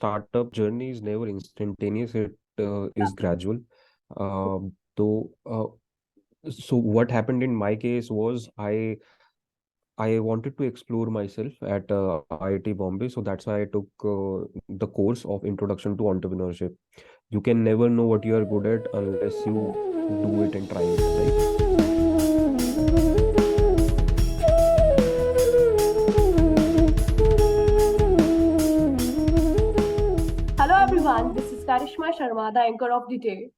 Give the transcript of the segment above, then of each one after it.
startup journey is never instantaneous. It is gradual. Though, so what happened in my case was I wanted to explore myself at IIT Bombay, so that's why I took the course of Introduction to Entrepreneurship. You can never know what you are good at unless you do it and try it, right? Hello everyone, this is Karishma Sharma, the anchor of the day.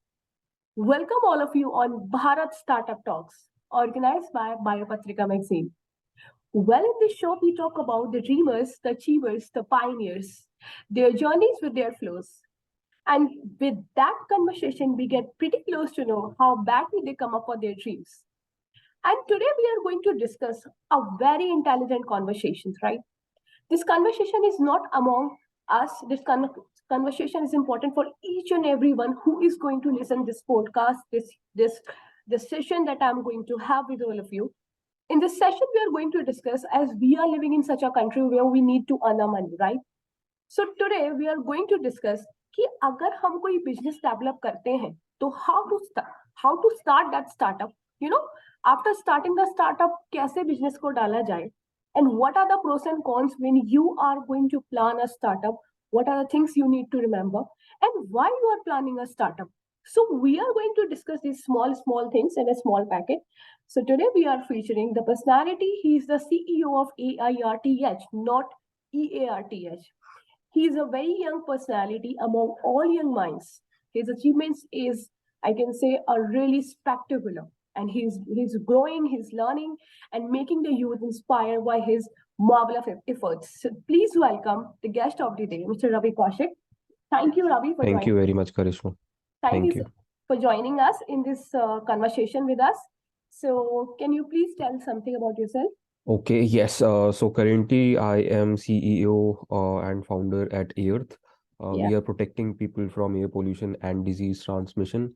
Welcome all of you on Bharat Startup Talks, organized by Biopatrika magazine. Well, in this show, we talk about the dreamers, the achievers, the pioneers, their journeys with their flows. And with that conversation, we get pretty close to know how badly they come up for their dreams. And today we are going to discuss a very intelligent conversation, right? This conversation is not among us. Conversation is important for each and everyone who is going to listen this podcast, this session that I'm going to have with all of you. In this session, we are going to discuss, as we are living in such a country where we need to earn our money, right? So today we are going to discuss कि अगर हम कोई business develop करते हैं तो how to start that startup, you know, after starting the startup कैसे business को डाला जाए, and what are the pros and cons when you are going to plan a startup, what are the things you need to remember, and why you are planning a startup. So we are going to discuss these small things in a small packet. So today we are featuring the personality. He is the CEO of AIRTH, not EARTH. He is a very young personality among all young minds. His achievements is, I can say, are really spectacular. And he's growing, he's learning, and making the youth inspired by his marvelous efforts. So please welcome the guest of the day, Mr. Ravi Kaushik. Thank you, Ravi, for Thank joining. you very much, Karishma. Thank you Thank you. for joining us in this conversation with us. So can you please tell something about yourself? Okay, yes. So currently I am CEO and founder at Airth. Yeah. We are protecting people from air pollution and disease transmission.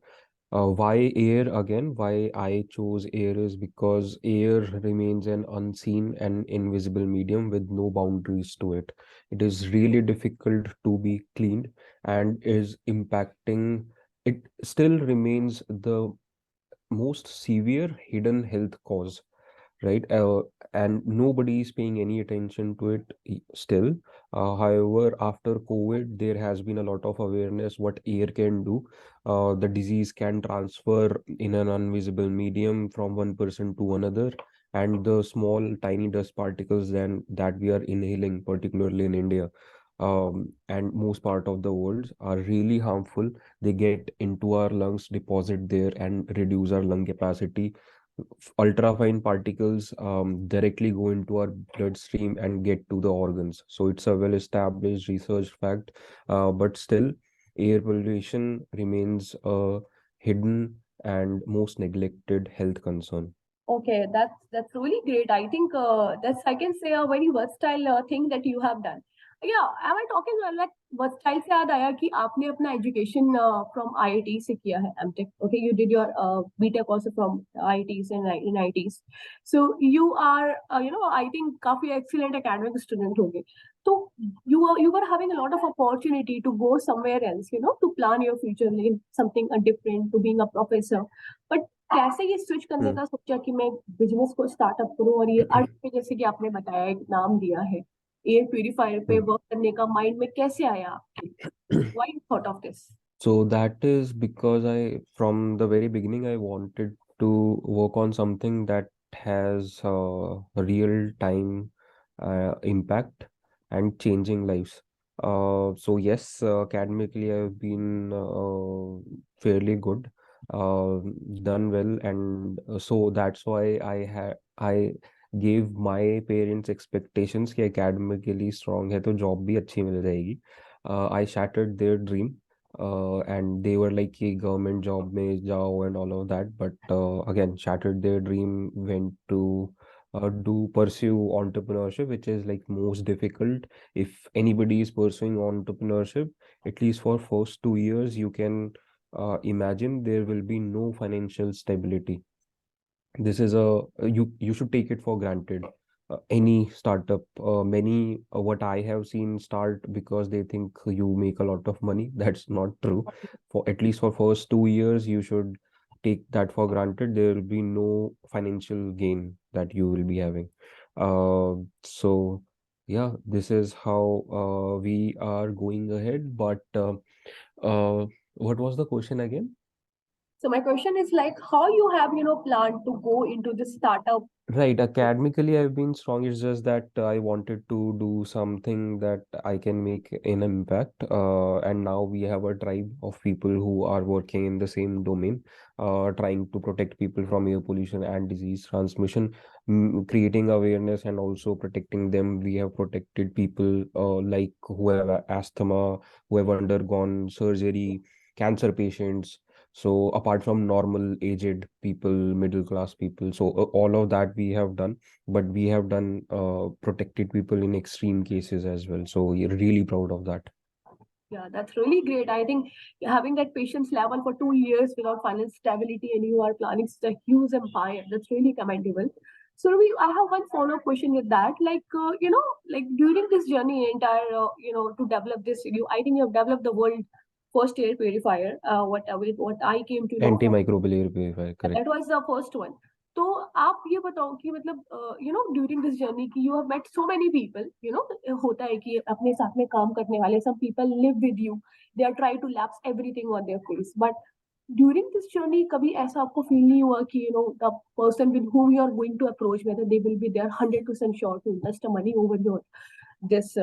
Why air again? Why I chose air is because air remains an unseen and invisible medium with no boundaries to it. It is really difficult to be cleaned and is impacting. It still remains the most severe hidden health cause, right? And nobody is paying any attention to it still. However, after COVID, there has been a lot of awareness what air can do. The disease can transfer in an invisible medium from one person to another, and the small, tiny dust particles then that we are inhaling, particularly in India, and most part of the world, are really harmful. They get into our lungs, deposit there, and reduce our lung capacity. Ultrafine particles directly go into our bloodstream and get to the organs. So it's a well-established research fact, but still, air pollution remains a hidden and most neglected health concern. Okay, that's really great. I think that's, I can say, a very versatile thing that you have done. Yeah, am I talking like versatile से याद आया कि आपने अपना education from IIT से किया है MTech. Okay, you did your BTech also from IITs and in IITs. So you are I think काफी excellent academic student होंगे. So you were having a lot of opportunity to go somewhere else, to plan your future in something different, to being a professor. But कैसे ये switch करने का सोचा कि मैं business को स्टार्टअप करूं, और ये अर्थ पे जैसे कि आपने बताया एक नाम दिया है, एयर प्यूरिफायर पे वर्क करने का माइंड में कैसे आया आपके? Why you thought of this? So that is because from the very beginning, I wanted to work on something that has real time impact and changing lives. So yes, academically, I've been fairly good, uh, done well, and so that's why I gave my parents expectations कि academically strong है तो job भी अच्छी मिल जाएगी. I shattered their dream, and they were like कि government job में जाओ and all of that, but again shattered their dream, went to do pursue entrepreneurship, which is like most difficult. If anybody is pursuing entrepreneurship, at least for first 2 years, you can imagine there will be no financial stability. This is you should take it for granted. any startup. Many what I have seen start because they think you make a lot of money. That's not true. For at least for first 2 years, you should take that for granted. There will be no financial gain that you will be having. So yeah, this is how we are going ahead. But what was the question again? So my question is like how you have, planned to go into this startup. Right, academically, I've been strong. It's just that I wanted to do something that I can make an impact. And now we have a tribe of people who are working in the same domain, trying to protect people from air pollution and disease transmission, creating awareness and also protecting them. We have protected people like who have asthma, who have undergone surgery, cancer patients, so apart from normal aged people, middle class people, so all of that we have done, but we have done protected people in extreme cases as well. So we're really proud of that. Yeah, that's really great. I think having that patience level for 2 years without financial stability and you are planning such a huge empire, that's really commendable. So, Ravi, I have one follow-up question with that. Like during this journey, entire, to develop this, I think you have developed the world first air purifier. What I came to know from Antimicrobial air purifier, that correct. was the first one. तो आप ये बताओ कि मतलब during this journey की you have met so many people, होता है कि अपने साथ में काम करने वाले some people live with you, they are try to lapse everything on their face, but during this journey कभी ऐसा आपको फील नहीं हुआ कि the person with whom you are going to approach whether they will be there 100% sure to invest the money over your this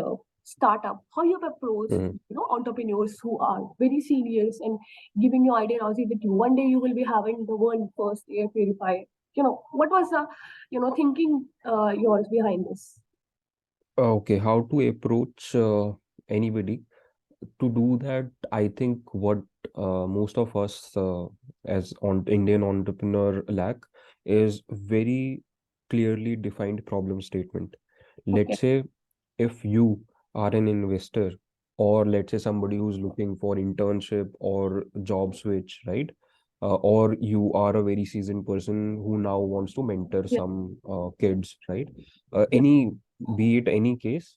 startup, how you have approached Mhm. entrepreneurs who are very serious and giving you ideology that one day you will be having the world first air purifier. What was the thinking yours behind this? Okay, how to approach anybody? To do that, I think what most of us as on Indian entrepreneur lack is very clearly defined problem statement. Okay. Let's say if you are an investor, or let's say somebody who's looking for internship or job switch, right? Or you are a very seasoned person who now wants to mentor Yeah. some kids, right? Yeah. Any be it any case,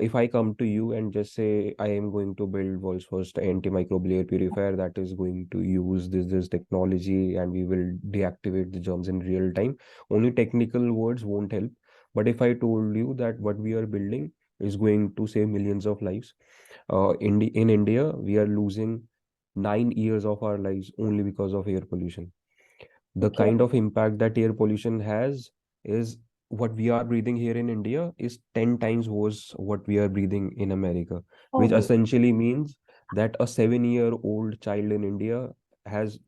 if I come to you and just say I am going to build world's first antimicrobial air purifier that is going to use this technology and we will deactivate the germs in real time, only technical words won't help. But if I told you that what we are building is going to save millions of lives, in India we are losing 9 years of our lives only because of air pollution. The Okay. kind of impact that air pollution has is what we are breathing here in India is 10 times worse what we are breathing in America, which Oh, essentially means that a 7-year-old child in India has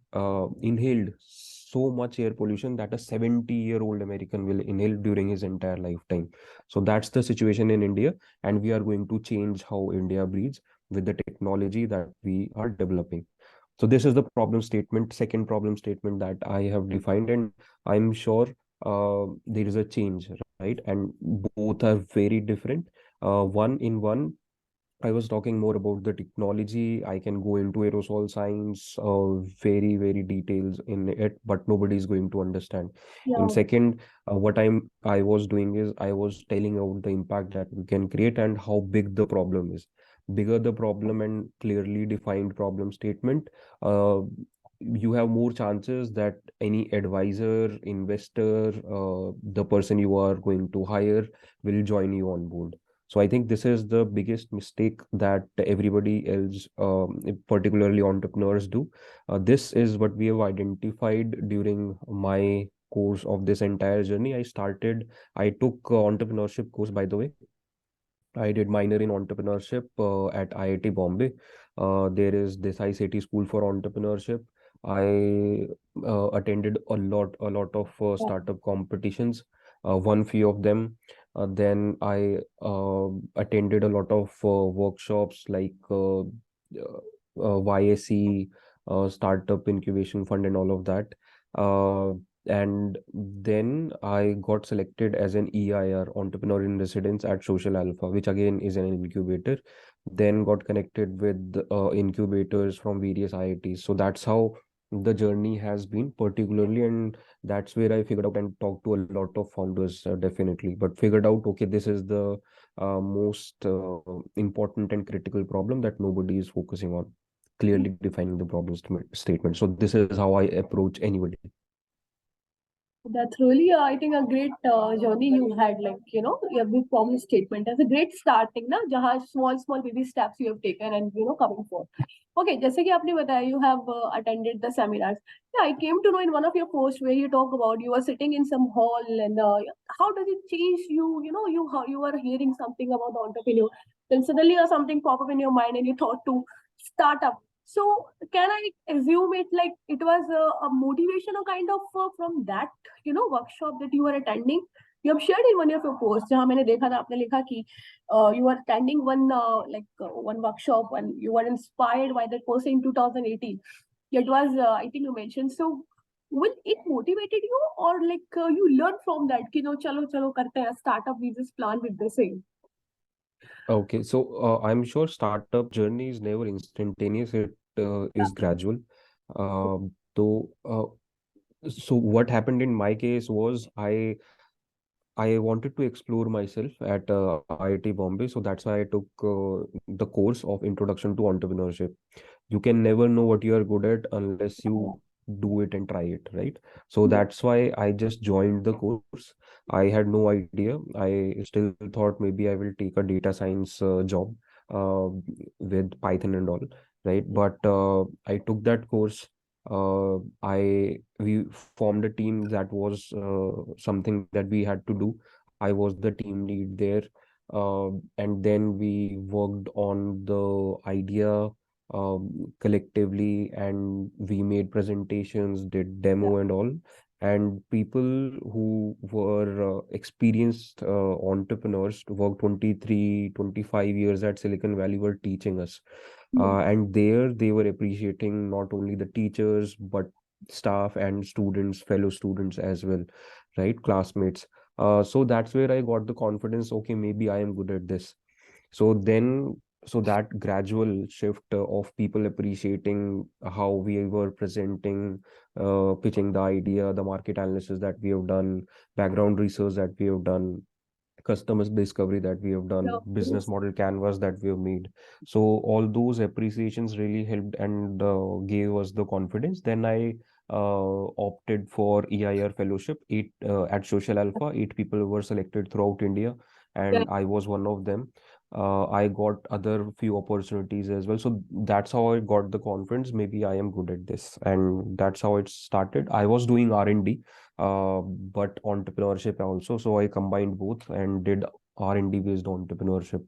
inhaled so much air pollution that a 70-year-old American will inhale during his entire lifetime. So that's the situation in India, and we are going to change how India breathes with the technology that we are developing. So this is the problem statement, second problem statement that I have defined, and I'm sure there is a change, right? And both are very different. One, I was talking more about the technology. I can go into aerosol science, very details in it, but nobody is going to understand. In yeah. second, what I was doing is I was telling out the impact that we can create and how big the problem is. Bigger the problem and clearly defined problem statement, uh, you have more chances that any advisor, investor, the person you are going to hire will join you on board. So I think this is the biggest mistake that everybody else, particularly entrepreneurs, do. This is what we have identified during my course of this entire journey. I took entrepreneurship course, by the way. I did minor in entrepreneurship at IIT Bombay. There is this ICT School for Entrepreneurship. I attended a lot of startup competitions. Won few of them. Then I attended a lot of workshops like YSE, Startup Incubation Fund, and all of that. And then I got selected as an EIR, Entrepreneur in Residence, at Social Alpha, which again is an incubator. Then got connected with incubators from various IITs. So that's how the journey has been particularly, and that's where I figured out and talked to a lot of founders, definitely, but figured out, okay, this is the most important and critical problem that nobody is focusing on, clearly defining the problem statement. So this is how I approach anybody. That's really, I think, a great journey you had. Like, every problem statement as a great starting, na, jahan small baby steps you have taken and coming forth. Okay, जैसे कि आपने बताया, you have attended the seminars. Yeah, I came to know in one of your posts where you talk about you were sitting in some hall and how does it change you? How you were hearing something about the entrepreneur, then suddenly something pop up in your mind and you thought to start up. So can I assume it like it was a motivation or kind of from that workshop that you were attending? You have shared in one of your posts जहाँ मैंने देखा था आपने लिखा कि you were attending one workshop and you were inspired by that person in 2018. It was I think you mentioned. So will it motivated you or like you learned from that कि चलो चलो करते हैं startup, we just plan with the same. Okay, so I'm sure startup journey is never instantaneous. It is gradual. So, so what happened in my case was I wanted to explore myself at IIT Bombay, so that's why I took the course of Introduction to Entrepreneurship. You can never know what you are good at unless you do it and try it, right? So Yeah. that's why I just joined the course. I had no idea. I still thought maybe I will take a data science job with Python and all, right? But I took that course. I We formed a team. That was something that we had to do. I was the team lead there, and then we worked on the idea collectively, and we made presentations, did Yeah. demo and all. And people who were experienced entrepreneurs, worked 23, 25 years at Silicon Valley, were teaching us. Yeah. And there they were appreciating not only the teachers, but staff and students, fellow students as well, right? Classmates. So that's where I got the confidence, okay, maybe I am good at this. So then, so that gradual shift of people appreciating how we were presenting, pitching the idea, the market analysis that we have done, background research that we have done, customer discovery that we have done, Yeah. business Yes. model canvas that we have made. So all those appreciations really helped and gave us the confidence. Then I opted for EIR fellowship. Eight at Social Alpha. 8 people were selected throughout India, Yeah. and I was one of them. I got other few opportunities as well. So that's how I got the confidence. Maybe I am good at this, and that's how it started. I was doing R&D, but entrepreneurship also. So I combined both and did R&D based entrepreneurship.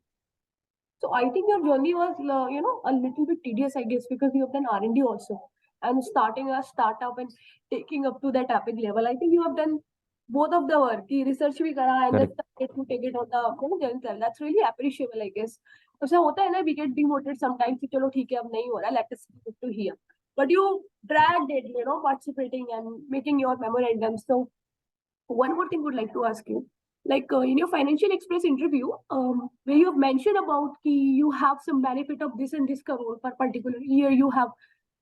So I think your journey was, a little bit tedious, I guess, because you have done R&D also, and starting a startup and taking up to that epic level. I think you have done both of the work. The research भी करा and then Correct. started to take it on the general level. That's really appreciable, I guess. ऐसा होता है ना, we get demotivated sometimes कि चलो ठीक है अब नहीं हो रहा, let us move to here. But you dragged it, participating and making your memorandum. So one more thing would like to ask you, like in your financial express interview, where you have mentioned about ki you have some benefit of this and this crore per particular year, you have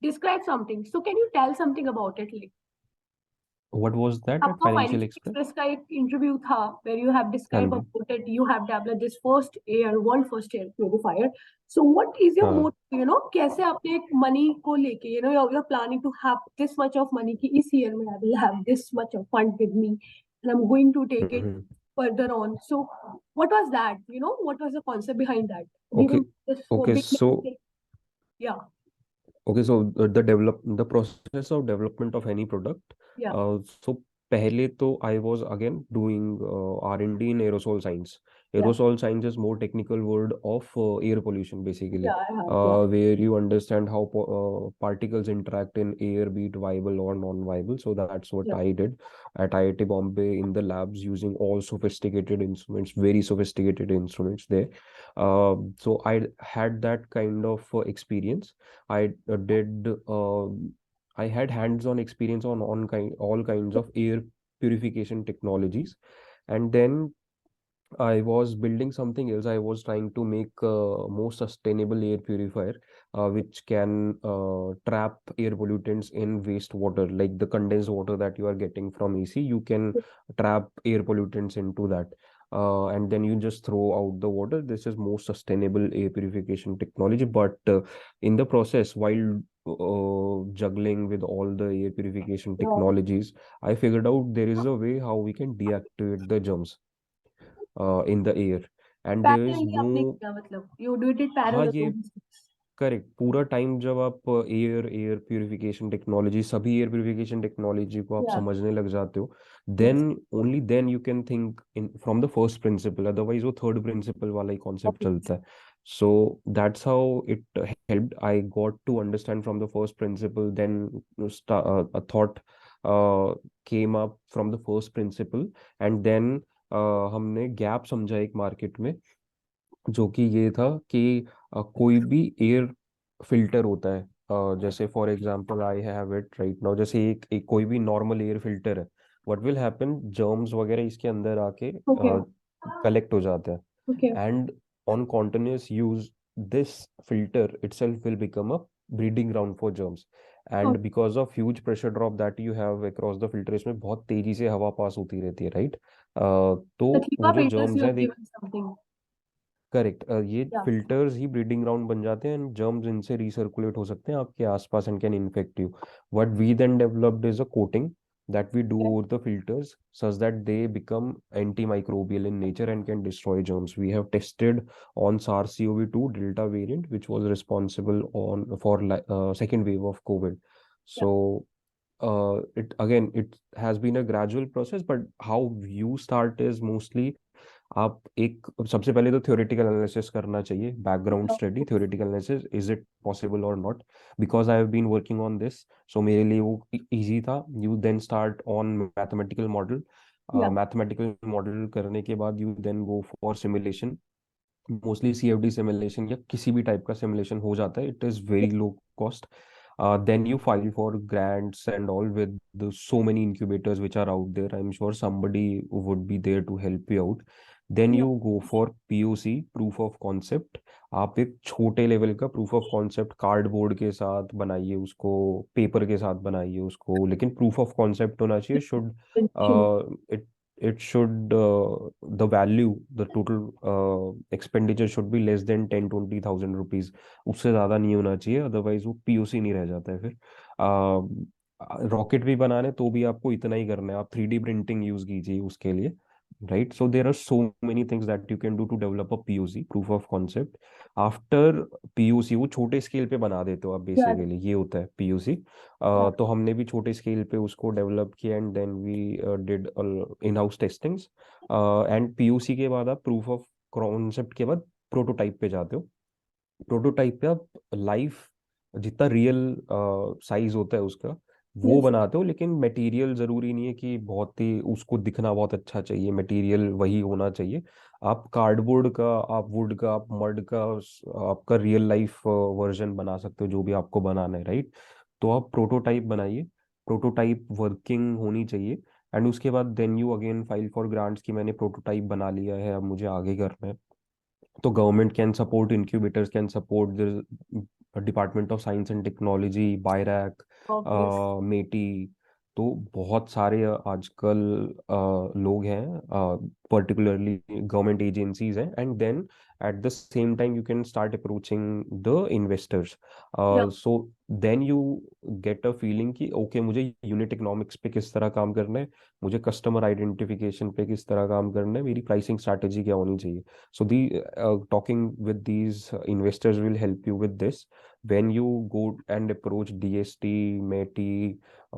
described something. So can you tell something about it? Like What was that at आपका Financial financial Express? Express का एक interview था where you have हाँ described ji. about it, you have developed this world first air purifier. So what is your हाँ. motive, कैसे आपने एक money को लेके you're planning to have this much of money कि इस year में I will have this much of fund with me and I'm going to take it Mhm. further on. So what was that? What was the concept behind that? Okay. Given this Okay. big So mistake. Yeah. Okay, so the process of development of any product. Yeah. So पहले तो I was again doing R&D in aerosol science. Yeah. Aerosol science is more technical word of air pollution basically, Yeah, I have. Yeah. where you understand how particles interact in air, be it viable or non-viable. So that's what Yeah. I did at IIT Bombay in the labs using all sophisticated instruments, very sophisticated instruments there. So I had that kind of experience. I did. I had hands-on experience on all kinds of air purification technologies, and then I was building something else. I was trying to make a more sustainable air purifier, which can trap air pollutants in wastewater, like the condensed water that you are getting from AC. You can trap air pollutants into that, and then you just throw out the water. This is more sustainable air purification technology. But in the process, while juggling with all the air purification Yeah. technologies, I figured out there is a way how we can deactivate the germs in the air, and there is parallelly आपने no. किया, मतलब you do it हाँ, parallel ये correct. पूरा time जब आप air air purification technology, सभी air purification technology को आप या समझने लग जाते हो, then yes only then you can think in from the first principle, otherwise वो थर्ड प्रिंसिपल वाला ही कॉन्सेप्ट चलता है। So that's how it helped. I got to understand from the first principle, then a thought came up from the first principle, and then हमने gap समझा एक market में, जो कि ये था कि कोई भी एयर फिल्टर होता है, जैसे for example I have it right now, जैसे एक कोई भी नॉर्मल एयर फिल्टर है, व्हाट विल हैपन, जर्म्स वगैरह इसके अंदर आके ओके कलेक्ट हो जाते हैं, okay and on continuous use this filter itself will become a breeding ground for germs, and because of huge pressure drop that you have across the filter, इसमें बहुत तेजी से हवा पास होती रहती है राइट, तो द थिक वो ऑफ जो फिल्टर्स जर्म्स यू हैं हैव गिवन समथिंग करेक्ट, ये या फिल्टर्स ही ब्रीडिंग ग्राउंड बन जाते हैं, एंड जर्म्स इनसे रिसर्कुलेट हो सकते हैं आपके आसपास and can infect you. What we then developed is a coating that we do over the filters such that they become antimicrobial in nature and can destroy germs. We have tested on SARS-CoV-2 Delta variant, which was responsible on for second wave of COVID. या So it again, it has been a gradual process, but how you start is mostly आप एक सबसे पहले तो theoretical analysis करना चाहिए, background study, theoretical analysis, is it possible और not, because I have been working on this, so मेरे लिए वो इजी था। You then start on mathematical model, या मैथमेटिकल मॉडल करने के बाद you then go for simulation, mostly CFD simulation या किसी भी टाइप का सिमुलेशन हो जाता है, it is very low cost. Then you file for grants and all with so many incubators which are out there. I'm sure somebody would be there to help you out. Then या you go for POC, proof of concept. आप एक छोटे level का proof of concept cardboard के साथ बनाइए उसको, paper के साथ बनाइए उसको, लेकिन प्रूफ ऑफ कॉन्सेप्ट होना चाहिए। Should it it should the value, the total expenditure should be less than 10-20 thousand rupees, उससे ज़्यादा नहीं होना चाहिए, अदरवाइज वो पीओसी नहीं रह जाता है फिर। रॉकेट भी बनाने तो भी आपको इतना ही करना है, आप 3D प्रिंटिंग यूज कीजिए उसके लिए, right. So there are so many things that you can do to develop a POC, proof of concept. After POC वो छोटे स्केल पे बना देते हो आप, या बेसिकली ये होता है पीओसी। तो हमने भी छोटे स्केल पे उसको डेवलप किया, and then we did in house testings, and POC के बाद आप प्रूफ ऑफ कॉन्सेप्ट के बाद प्रोटोटाइप पे जाते हो। प्रोटोटाइप पे आप लाइफ जितना रियल साइज होता है उसका वो यस बनाते हो, लेकिन मटेरियल जरूरी नहीं है कि बहुत ही उसको दिखना बहुत अच्छा चाहिए, मटेरियल वही होना चाहिए। आप कार्डबोर्ड का, आप वुड का, आप मड का, आपका रियल लाइफ वर्जन बना सकते हो जो भी आपको बनाना है, राइट। तो आप प्रोटोटाइप बनाइए, प्रोटोटाइप वर्किंग होनी चाहिए, एंड उसके बाद then you again file for grants कि मैंने प्रोटोटाइप बना लिया है, अब मुझे आगे करना है। तो government can support, incubators can support, there department of science and technology, BIRAC, obvious MeitY, तो बहुत सारे आजकल लोग हैं, पर्टिकुलरली गवर्नमेंट एजेंसीज हैं, and then at the same time you can start approaching the investors. या so then you get a feeling कि okay, मुझे यूनिट इकोनॉमिक्स पे किस तरह काम करना है, मुझे कस्टमर आइडेंटिफिकेशन पे किस तरह काम करना है, मेरी प्राइसिंग स्ट्रैटेजी क्या होनी चाहिए। So the talking with these investors will help you with this. When you go and approach DST, METI,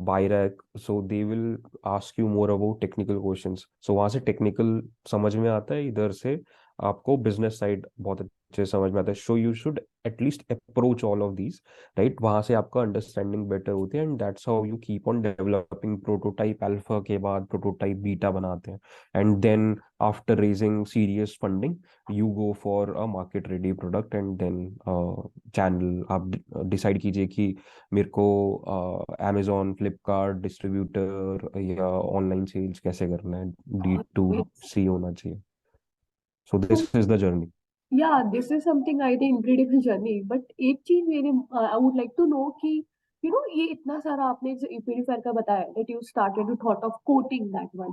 BIRAC, so they will ask you more about technical questions. So वहाँ से technical समझ में आता है, इधर से आपको business side बहुत अच्छे से समझ में आता है। So you should at least approach all of these, right? वहाँ से आपका अंडरस्टैंडिंग बेटर होती है, and that's how you keep on developing. Prototype alpha के बाद प्रोटोटाइप बीटा बनाते हैं, and then after raising serious funding you go for a market ready product, and then channel आप डिसाइड कीजिए कि मेरे को अमेजोन, फ्लिपकार्ट, डिस्ट्रीब्यूटर या ऑनलाइन सेल्स कैसे करना है, D2C होना चाहिए। So this is the journey. Yeah, this is something I think incredible journey. But एक चीज मेरे I would like to know कि ये इतना सारा आपने जो प्यूरीफायर का बताया that you started to thought of coating that one.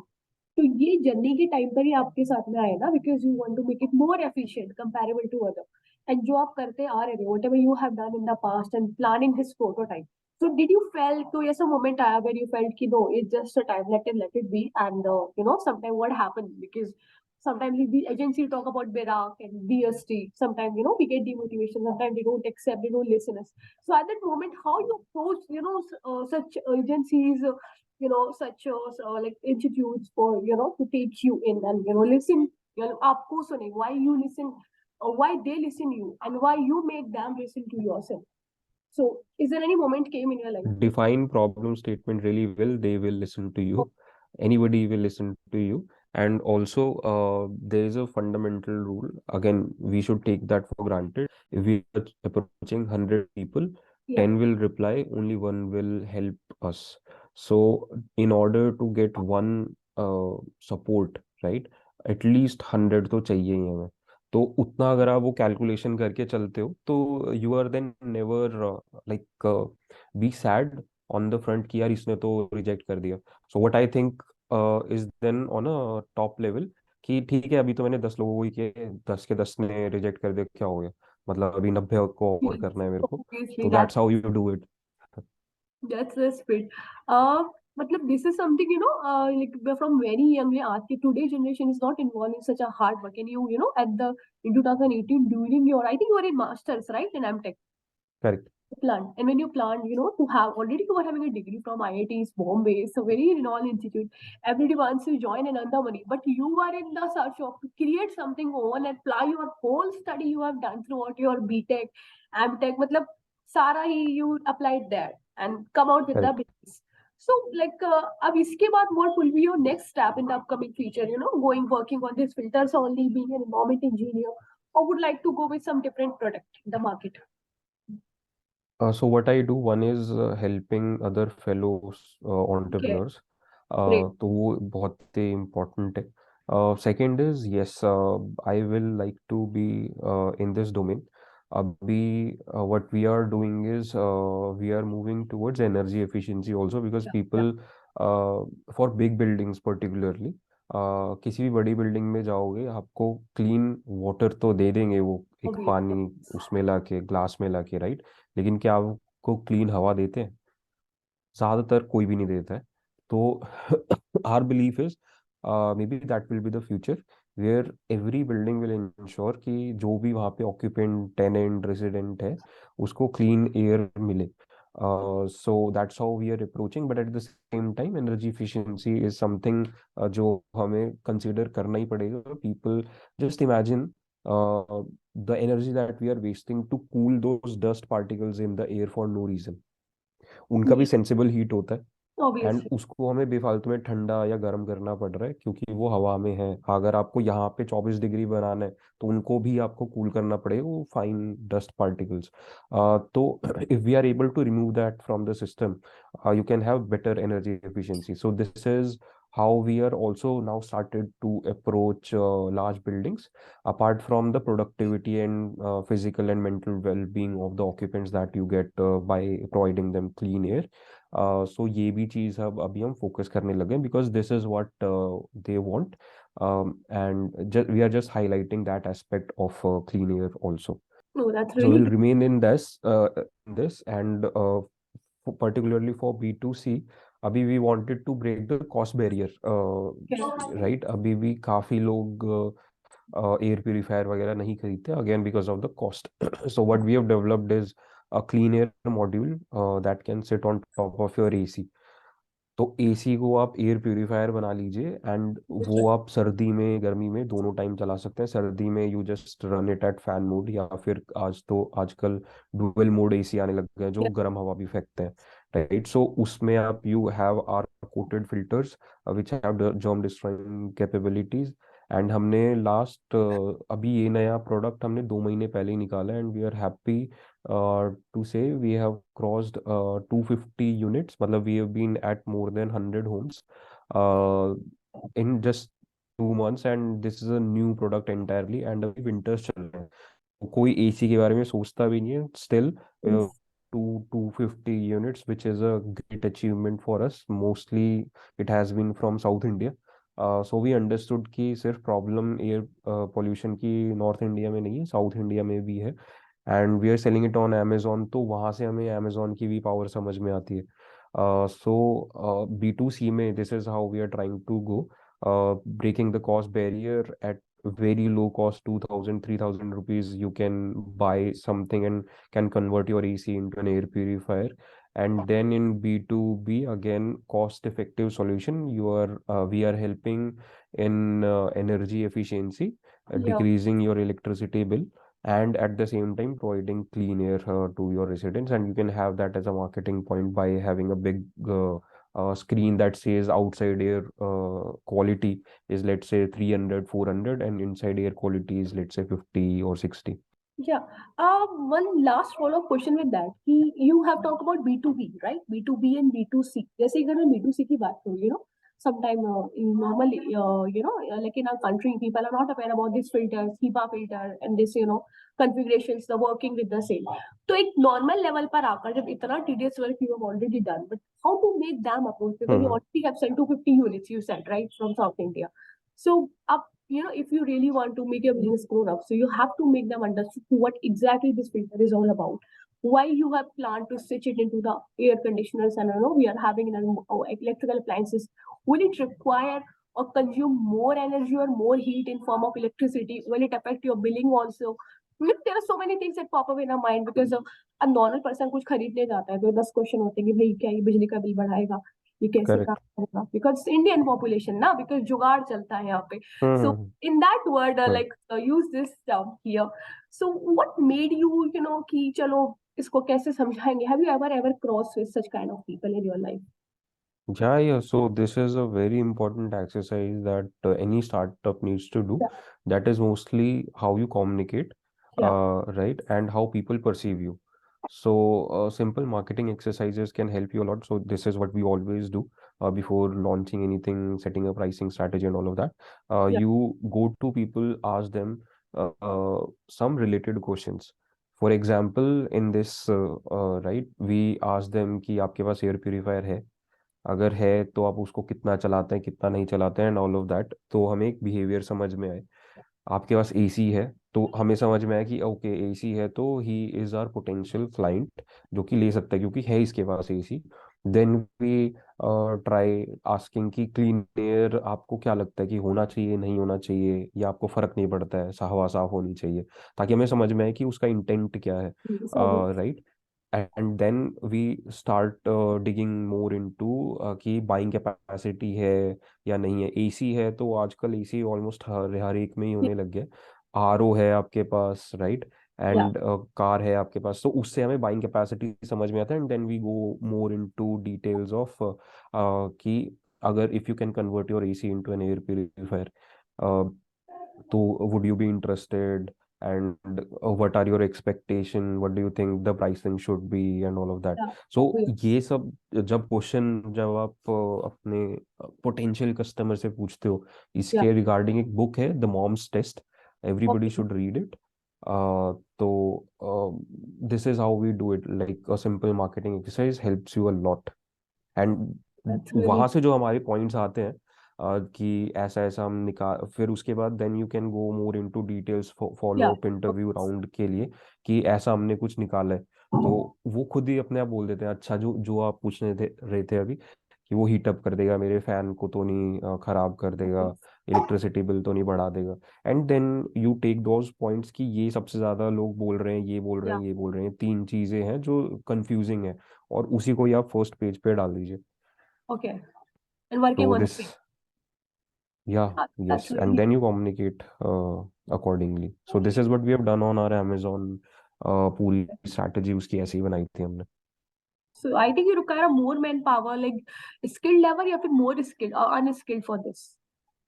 तो ये जर्नी के टाइम पर ही आपके साथ में आए ना because you want to make it more efficient comparable to other and जो आप करते आ रहे थे whatever you have done in the past and planning this prototype so did you fail तो ऐसा मोमेंट आया वेर यू फेल्ट कि no it's just a time let it be and sometime what happen because sometimes the agency talk about Berak and BST. Sometimes, we get demotivation. Sometimes they don't accept, they don't listen us. So at that moment, how you approach, such agencies, such like institutes for, to take you in and, listen, aapko sune, why you listen, why they listen you and why you make them listen to yourself. So is there any moment came in your life? Define problem statement really well, they will listen to you. Anybody will listen to you. And also, there is a fundamental rule. Again, we should take that for granted. If we are approaching 100 people, Yeah, 10 will reply, only one will help us. So, in order to get one support, right, at least 100 तो चाहिए ही हमें. तो उतना अगर आप वो calculation करके चलते हो तो you are then never like be sad on the front कि यार इसने तो रिजेक्ट कर दिया. So what I think is then on a top level कि ठीक है, अभी तो मैंने 10 लोगों को ही किए, 10 के 10 ने रिजेक्ट कर दिया, क्या हो गया, मतलब अभी 90 को और yes, करना है मेरे को. obviously तो that that's how you do it. That's the spirit. Matlab, this is something, like we're from very young age. Today's generation is not involved in such a hard work. And at the in 2018 during your, I think you were in masters, right, in MTech correct. plan. And when you planned, to have already you were having a degree from IIT's Bombay, so very renowned institute. Everybody wants to join and earn the money, but you were in the search of to create something on and apply your whole study you have done throughout your BTech, MTech. Matlab, Sara you applied there and come out with the correct. business. So, like, अब इसके बाद what will be your next step in the upcoming future? Going working on these filters only, being an environment engineer, or would like to go with some different product in the market? So what I do, one is helping other fellow Okay, entrepreneurs. great. तो वो बहुत ही important है. Second is yes, I will like to be in this domain. अभी what we are doing is we are moving towards energy efficiency also because Yeah, yeah, people for big buildings particularly, किसी भी बड़ी building में जाओगे आपको clean water तो दे देंगे वो एक obviously. पानी उसमें लाके ग्लास में लाके, राइट. लेकिन क्या आपको क्लीन हवा देते हैं? ज्यादातर कोई भी नहीं देता है. तो our belief is may be that will be the future where every building will ensure कि जो भी वहाँ पे ऑक्यूपेंट टेनेंट रेजिडेंट है उसको क्लीन एयर मिले. So that's how we are approaching, but at the same time energy efficiency is something जो हमें कंसिडर करना ही पड़ेगा. People just imagine the energy that we are wasting to cool those dust particles in the air for no reason. उनका भी Yes, sensible heat होता है and obviously. उसको हमें बेफालतू में ठंडा या गर्म करना पड़ रहा है क्योंकि वो हवा में है. अगर आपको यहाँ पे 24 डिग्री बनाना है तो उनको भी आपको कूल करना पड़ेगा वो फाइन डस्ट पार्टिकल्स. तो if we are able to remove that from the system, you can have better energy efficiency. So this is how we are also now started to approach large buildings. Apart from the productivity and physical and mental well-being of the occupants that you get by providing them clean air, सो ये भी चीज़ अब अभी हम focus करने लगे हैं because this is what they want. And we are just highlighting that aspect of clean air also. No, that's So really we'll remain in this and particularly for B2C, अभी we wanted to break the cost barrier, good. right. अभी भी काफी लोग air purifier वगैरह नहीं खरीदते again because of the cost. So what we have developed is a clean air module that can sit on top of your AC. तो AC को आप एयर प्यूरिफायर बना लीजिए एंड वो आप सर्दी में गर्मी में दोनों टाइम चला सकते हैं. सर्दी में you just run it at fan mode या फिर आज तो आजकल डुअल मोड एसी आने लग गए जो Yeah. गर्म हवा भी फेंकते हैं, राइट. सो उसमें आप you have are coated filters which have germ destroying capabilities. And हमने लास्ट अभी ये नया प्रोडक्ट हमने 2 महीने पहले ही निकाला and we are happy to say we have crossed 250 units. मतलब we have been at more than 100 homes uh, in just 2 months and this is a new product entirely and अभी winters चल रहे हैं, तो कोई एसी के बारे में सोचता भी नहीं है still. Yes. 250 units which is a great achievement for us, mostly it has been from South India. So we understood कि सिर्फ प्रॉब्लम एयर पोल्यूशन की नॉर्थ इंडिया में नहीं है, साउथ इंडिया में भी है, and we are selling it on Amazon, तो वहाँ से हमें अमेजोन की भी पावर समझ में आती है. सो B2C में this is how we are trying to go, breaking the cost barrier at very low cost, 2000 3000 rupees you can buy something and can convert your AC into an air purifier. And then in B2B again, cost effective solution, we are helping in energy efficiency, Yeah. decreasing your electricity bill, and at the same time providing clean air to your residents. And you can have that as a marketing point by having a big screen that says outside air quality is, let's say, 300 400, and inside air quality is, let's say, 50 or 60. Yeah. One last follow-up question with that. You have talked about B2B, right? B2B and B2C. जैसे अगर मैं B2C की बात करूँ, sometime in normally, like in our country, people are not aware about this filters, HEPA filter, and this, configurations, the working with the same. तो एक normal level पर आकर जब इतना tedious work you have already done, but how to make them approach? Because you Hmm. already have sent 250 units, you said, right, from South India. So up, if you really want to make your business grown up, so you have to make them understand what exactly this filter is all about, why you have planned to switch it into the air conditioners, and we are having electrical appliances. Will it require or consume more energy or more heat in form of electricity? Will it affect your billing also? There are so many things that pop up in our mind because a normal person कुछ खरीदने जाता है तो 10 question होते हैं कि भाई क्या ये बिजली का बिल बढ़ाएगा, ये कैसे काम Correct. करेगा, बिकॉज इंडियन पॉपुलेशन ना, बिकॉज जुगाड़ चलता है यहाँ पे. सो Hmm. in that word, Hmm. like use this term here. So what made you, कि चलो इसको कैसे समझाएंगे? Have you ever crossed with such kind of people in your life? Yeah, yeah. So this is a very important exercise that any startup needs to do. Yeah, That is mostly how you communicate, yeah, right, and how people perceive you. So simple marketing exercises can help you a lot. So this is what we always do before launching anything, setting a pricing strategy and all of that. yeah, You go to people, ask them some related questions. For example, in this, right, we ask them कि आपके पास air purifier है, अगर है तो आप उसको कितना चलाते हैं, कितना नहीं चलाते हैं, एंड ऑल ऑफ दैट, तो हमें एक बिहेवियर समझ में आए. आपके पास एसी है तो हमें समझ में आया कि ओके एसी है तो he is our potential client जो कि ले सकता है क्योंकि है इसके पास AC. Then we try asking कि क्लीन एयर आपको क्या लगता है कि होना चाहिए, नहीं होना चाहिए, या आपको फर्क नहीं पड़ता है, हवा साफ होनी चाहिए, ताकि हमें समझ में आए कि उसका इंटेंट क्या है. yes, obviously. Right. And then we start digging more into कि बाइंग कैपेसिटी है या नहीं है. एसी है तो आजकल एसी ऑलमोस्ट हर एक में ही होने लग गया. आरओ है आपके पास, राइट, Yeah, एंड कार है आपके पास, तो उससे हमें बाइंग कैपेसिटी समझ में आता है. And then we go more into details of कि अगर if you can convert your AC into an air purifier, तो would you be interested, and what are your expectation, what do you think the pricing should be and all of that. yeah, So yeah, ये सब जब आप अपने potential customer से पूछते हो, yeah. इसके रिगार्डिंग एक बुक है the mom's test, everybody Okay, should read it. तो this is how we do it, like a simple marketing exercise helps you a lot. And that's वहां really से जो हमारे पॉइंट्स आते हैं कि ऐसा ऐसा हम निकाल, फिर उसके बाद then you can go more into details, follow yeah. Up interview Okay. Round के लिए कि ऐसा हमने कुछ निकाला है. तो वो खुद ही अपने आप बोल देते हैं अच्छा जो जो आप पूछने थे रहे थे अभी, कि वो हीट अप कर देगा, मेरे फैन को तो नहीं खराब कर देगा, इलेक्ट्रिसिटी बिल तो नहीं बढ़ा देगा. And then you take those points कि ये सबसे ज्यादा लोग बोल रहे हैं, ये बोल रहे Yeah. हैं, ये बोल रहे हैं, तीन चीजें हैं जो कंफ्यूजिंग है, और उसी को ही आप फर्स्ट पेज पे डाल दीजिए. Okay. And working So on this, it. yeah, That's yes, and really then you communicate accordingly. So this is what we have done on our Amazon. पूरी strategy उसकी ऐसी ही बनाई थी हमने. so. I think you require a more manpower, like skilled level, या फिर more skilled or unskilled for this.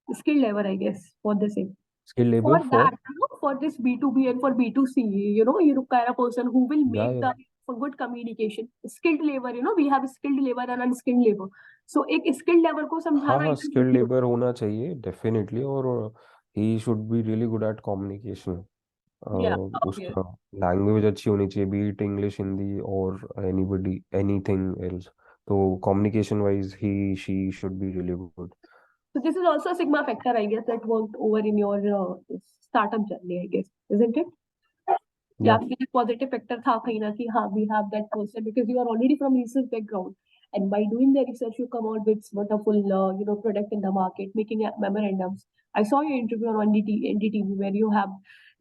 Skilled level, I guess, for the same. Skill For labor that, for, for this B2B and for B2C, you require a person who will yeah, make yeah, the for good communication. Skilled labor, we have skilled labor and unskilled labor. So एक skilled labor को हाँ समझाना हाँ, इतना skilled easy labour होना चाहिए definitely, और he should be really good at communication. yeah, obvious. उसका लैंग्वेज अच्छी होनी चाहिए, बी इट इंग्लिश, हिंदी और एनीबडी एनीथिंग एल्स। तो communication wise he she should be really good. So this is also a sigma factor, I guess, that worked over in your startup journey, I guess, isn't it? कि या आपके लिए positive factor था कहीं ना कि हाँ we have that person because you are already from research background and by doing the research you come out with wonderful product in the market making memorandums. I saw your interview on NDTV where you have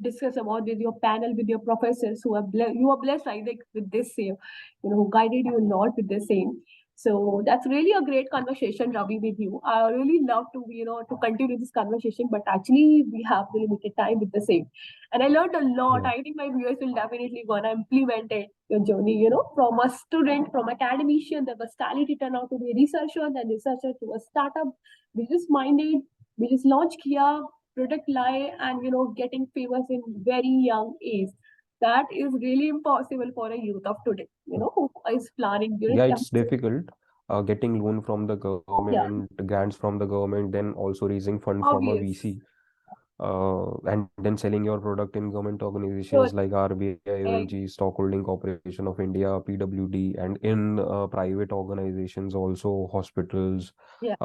discussed about with your panel with your professors who are you are blessed, I think, with this same, who guided you a lot with the same. So that's really a great conversation, Ravi, with you. I really love to to continue this conversation, but actually we have the limited time with the same. And I learned a lot. या I think my viewers will definitely gonna implement it, your journey, from a student, from academician, the versatility turn out to be a researcher, then researcher to a startup, business minded, business launch kiya, product lie, and getting famous in very young age. That is really impossible for a youth of today, who is planning, या it's difficult getting loan from the yeah, government, grants from the government, then also raising fund from a obvious. VC, and then selling your product in government Sure. organizations like RBI, I, ONG, Stock Holding Corporation of India, PWD, and in private organizations also, hospitals. yeah,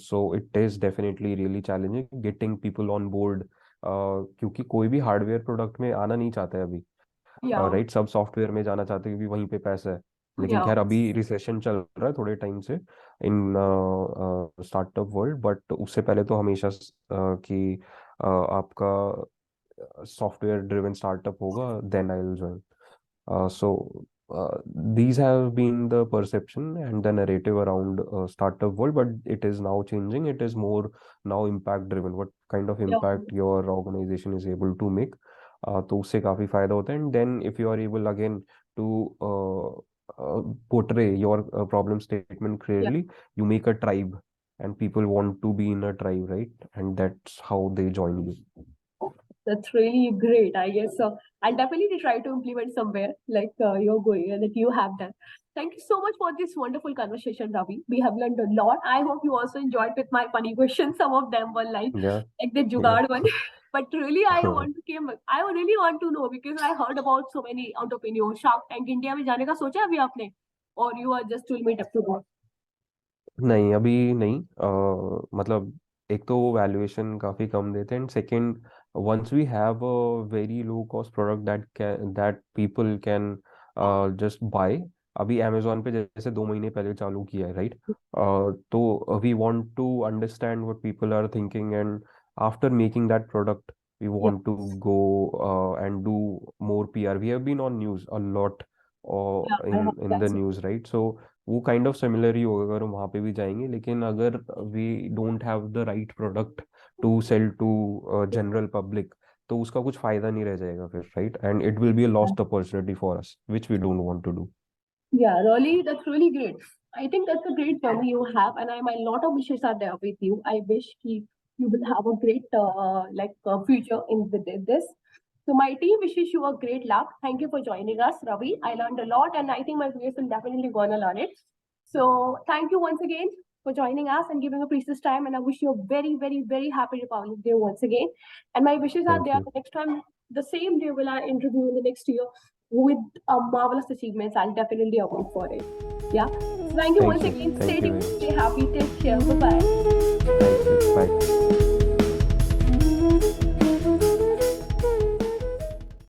So it is definitely really challenging getting people on board, क्योंकि कोई भी hardware product में आना नहीं चाहता है अभी। yeah, right, सब सॉफ्टवेयर में जाना चाहते हैं क्योंकि वहीं पे पैसा है। लेकिन yeah, खैर अभी रिसेशन चल रहा है थोड़े टाइम से इन स्टार्टअप वर्ल्ड, बट उससे पहले तो हमेशा कि आपका सॉफ्टवेयर ड्रिवन स्टार्टअप होगा, then I will join. So these have been the perception and the narrative around startup world, but it is now changing. It is more now impact driven. What kind of yeah, impact your organization is able to make? तो उससे काफी फायदा होता है, and then if you are able again to portray your problem statement yeah. clearly, you make a tribe, and people want to be in a tribe, right? And that's how they join you. That's really great, I guess. So I'll definitely try to implement somewhere like you're going that you have done. Thank you so much for this wonderful conversation, Ravi. We have learned a lot. I hope you also enjoyed with my funny questions. Some of them were Yeah, like the yeah. jugaad one. But really, I really want to know because I heard about so many entrepreneurs. Shark Tank India में जाने का सोचा अभी आपने? Or you are just will meet up to go? नहीं, अभी नहीं। मतलब एक तो वो वैल्यूएशन काफी कम देते हैं, and second, once we have a very low cost product that people can just buy. अभी अमेजोन पे जैसे 2 महीने पहले चालू किया है, राइट? तो we want to understand what people are thinking, and after making that product we Yeah, want to go and do more PR। We have been on news a lot, yeah, और I in heard in the that. News, right? So वो kind of similar ही होगा अगर हम वहां पे भी जाएंगे, लेकिन अगर we don't have the right product to sell to general public, तो उसका कुछ फायदा नहीं रह जाएगा फिर, right? And it will be a lost opportunity for us which we don't want to do. Yeah, really, that's really great. I think that's a great journey you have, and my lot of wishes are there with you. I wish you will have a great future in with this. So my team wishes you a great luck. Thank you for joining us, Ravi. I learned a lot, and I think my viewers will definitely gonna learn it. So thank you once again for joining us and giving a precious time. And I wish you a very, very, very happy Republic Day once again. And my wishes are thank there. You. The next time, the same day, will I interview in the next year with marvelous achievements. I'll definitely award for it. Yeah. So thank you once again. Stay thank you tuned, very stay much. happy, take care. Bye bye. Thank you, bye.